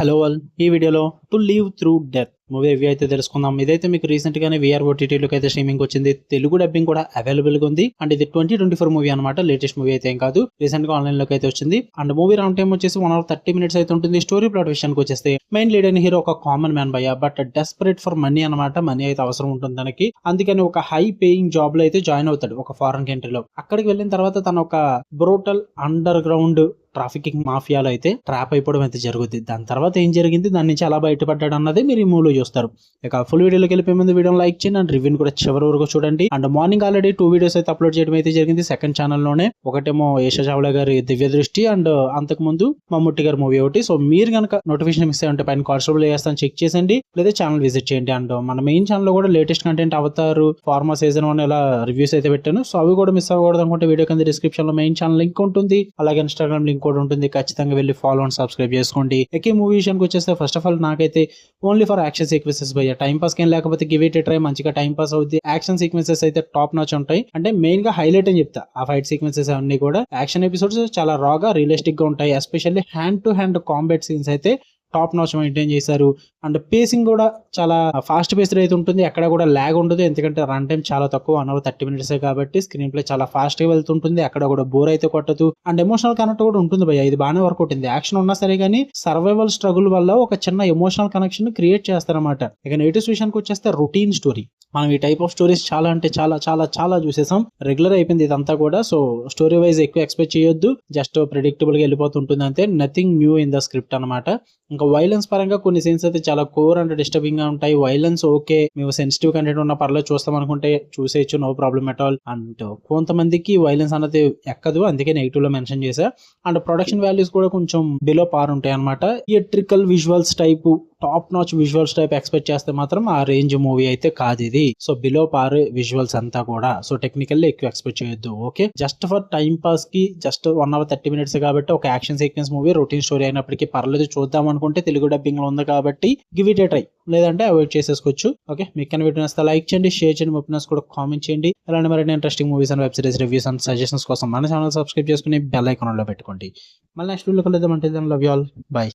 Hello all, ఈ వీడియోలో to leave through death movie review అయితే తెలుసుకుందాం. ఇదైతే మీకు రీసెంట్ గానే VR OTTలోకి అయితే స్ట్రీమింగ్ వచ్చింది. తెలుగు డబ్బింగ్ కూడా అవైలబుల్ గా ఉంది. అండ్ ఇది 2024 మూవీ అనమాట. లేటెస్ట్ మూవీ అయితే ఏం కాదు, రీసెంట్ గా ఆన్లైన్ లోకి అయితే వచ్చింది. అండ్ మూవీ రౌండ్ టైం వచ్చేసి 1 hour 30 minutes అయితే ఉంటుంది. స్టోరీ ప్లాట్ విషయానికి వచ్చేస్తే మెయిన్ లీడ్ అయిన హీరో ఒక కామన్ మ్యాన్ భయ్య, బట్ డెస్పరేట్ ఫర్ మనీ అనమాట. మనీ అయితే అవసరం ఉంటుంది తనకి. అందుకని ఒక హై పేయింగ్ జాబ్ లో అయితే జాయిన్ అవుతాడు ఒక ఫారెన్ కంట్రీలో. అక్కడికి వెళ్ళిన తర్వాత తను ఒక బ్రూటల్ అండర్ గ్రౌండ్ ట్రాఫికింగ్ మాఫియాలో అయితే ట్రాప్ అయిపోవడం అయితే జరుగుద్ది. దాని తర్వాత ఏం జరిగింది, దాని నుంచి ఎలా బయటపడ్డాడు అన్నది మీరు ఈ మూవీలో చూస్తారు. ఇక ఫుల్ వీడియోలోకి వెళ్ళిపోయే ముందు వీడియో లైక్ చేయండి అండ్ రివ్యూని కూడా చివరి వరకు చూడండి. అండ్ మార్నింగ్ ఆల్రెడీ 2 వీడియోస్ అయితే అప్లోడ్ చేయడం అయితే జరిగింది సెకండ్ ఛానల్ లోనే. ఒకటేమో ఏషా చావ్లా గారి దివ్య దృష్టి అండ్ అంతకు ముందు మమ్ముట్టి గారి మూవీ ఒకటి. సో మీరు కనుక నోటిఫికేషన్ మిస్ అయ్యి ఉంటే పైన కాన్స్టబుల్ చేస్తాను, చెక్ చేసండి, లేదా ఛానల్ విజిట్ చేయండి. అండ్ మన మెయిన్ ఛానల్ లో కూడా లేటెస్ట్ కంటెంట్ అవతారు ఫార్మా సీజన్ 1 ఇలా రివ్యూస్ అయితే పెట్టాను. సో అవి కూడా మిస్ అవ్వకూడదు అనుకుంటే వీడియో కింద డిస్క్రిప్షన్ లో మెయిన్ ఛానల్ లింక్ ఉంటుంది, అలాగే ఇన్స్టాగ్రామ్ లింక్ కూడా ఉంటుంది. ఖచ్చితంగా వెళ్ళి ఫాలో అండ్ సబ్స్క్రైబ్ చేసుకోండి. ఈ మూవీ విషయానికి వచ్చేస్తే ఫస్ట్ ఆఫ్ ఆల్ నాకైతే ఓన్లీ ఫర్ యాక్షన్ సీక్వెన్సెస్ భయ్య, టైం పాస్ ఏం లేకపోతే గివ్ ఇట్ ట్రై, మంచిగా టైం పాస్ అవుతుంది. యాక్షన్ సీక్వెన్సెస్ అయితే టాప్ నాచ్ ఉంటాయి. అంటే మెయిన్ గా హైలైట్ అని చెప్తా, ఆ ఫైట్ సీక్వెన్సెస్ అన్ని కూడా యాక్షన్ ఎపిసోడ్స్ చాలా రాగా రియలిస్టిక్ గా ఉంటాయి. Especially hand to hand combat scenes అయితే టాప్ నాచ్ మెయింటైన్ చేశారు. అండ్ పేసింగ్ కూడా చాలా ఫాస్ట్ పేస్డ్ అయితే ఉంటుంది, ఎక్కడ కూడా ల్యాగ్ ఉండదు. ఎందుకంటే రన్ టైం చాలా తక్కువ, 1 hour 30 minutes కాబట్టి స్క్రీన్ ప్లే చాలా ఫాస్ట్ గా వెళ్తుంటుంది, అక్కడ కూడా బోర్ అయితే కొట్టదు. అండ్ ఎమోషనల్ కనెక్ట్ కూడా ఉంటుంది భయ్య, ఇది బాగానే వర్క్ అవుతుంది. యాక్షన్ ఉన్నా సరే కానీ సర్వైవల్ స్ట్రగుల్ వల్ల ఒక చిన్న ఎమోషనల్ కనెక్షన్ క్రియేట్ చేస్తారన్నమాట. ఇక నెగిటివ్స్ విషయానికి వచ్చేస్తే రొటీన్ స్టోరీ. మనం ఈ టైప్ ఆఫ్ స్టోరీస్ చాలా అంటే చాలా చాలా చాలా చూసేసాం, రెగ్యులర్ అయిపోయింది ఇదంతా కూడా. సో స్టోరీ వైజ్ ఎక్కువ ఎక్స్పెక్ట్ చేయొద్దు, జస్ట్ ప్రెడిక్టబుల్ గా వెళ్ళిపోతుంటుంది అంతే. Nothing new in the script అనమాట. ఇంకా వైలెన్స్ పరంగా కొన్ని సీన్స్ అయితే చాలా కోర్ అండ్ డిస్టర్బింగ్ గా ఉంటాయి. వైలెన్స్ ఓకే, మేము సెన్సిటివ్ కంటెంట్ ఉన్న పర్లేదు చూస్తాం అనుకుంటే చూసేయచ్చు, no problem at all. And కొంతమందికి వైలెన్స్ అనేది ఎక్కదు, అందుకే నెగిటివ్ లో మెన్షన్ చేశా. అండ్ ప్రొడక్షన్ వాల్యూస్ కూడా కొంచెం బిలో పార్ ఉంటాయి అనమాట. Theatrical visuals type, top notch visuals type expect చేస్తే మాత్రం ఆ రేంజ్ మూవీ అయితే కాదు ఇది. సో బిలో పార్ విజువల్స్ అంతా కూడా. సో టెక్నికల్లీ ఎక్కువ ఎక్స్పెక్ట్ చేయొద్దు. Okay, just for time pass కి జస్ట్ 1 hour 30 minutes కాబట్టి ఒక action sequence movie, routine story అయినప్పటికీ పర్లేదు, చూద్దాం అనుకుంటే తెలుగు డబ్బింగ్ లో ఉంది కాబట్టి గివ్ ఇట్ ఏ ట్రై, లేదంటే అవాయిడ్ చేసేసుకోవచ్చు. ఓకే, మీకు కన్నా వీడియో నచ్చితే లైక్ చేయండి, షేర్ చేయండి, ఒపీనియన్స్ కూడా కామెంట్ చేయండి. అలాంటి మరిన్ని interesting movies and web series reviews and suggestions కోసం మన ఛానల్ సబ్స్క్రైబ్ చేసుకుని బెల్ ఐకాన్ లో పెట్టుకోండి. మళ్ళీ నెక్స్ట్ వీడియో కలుద్దాం. అంటే లవ్ యూ ఆల్, బై.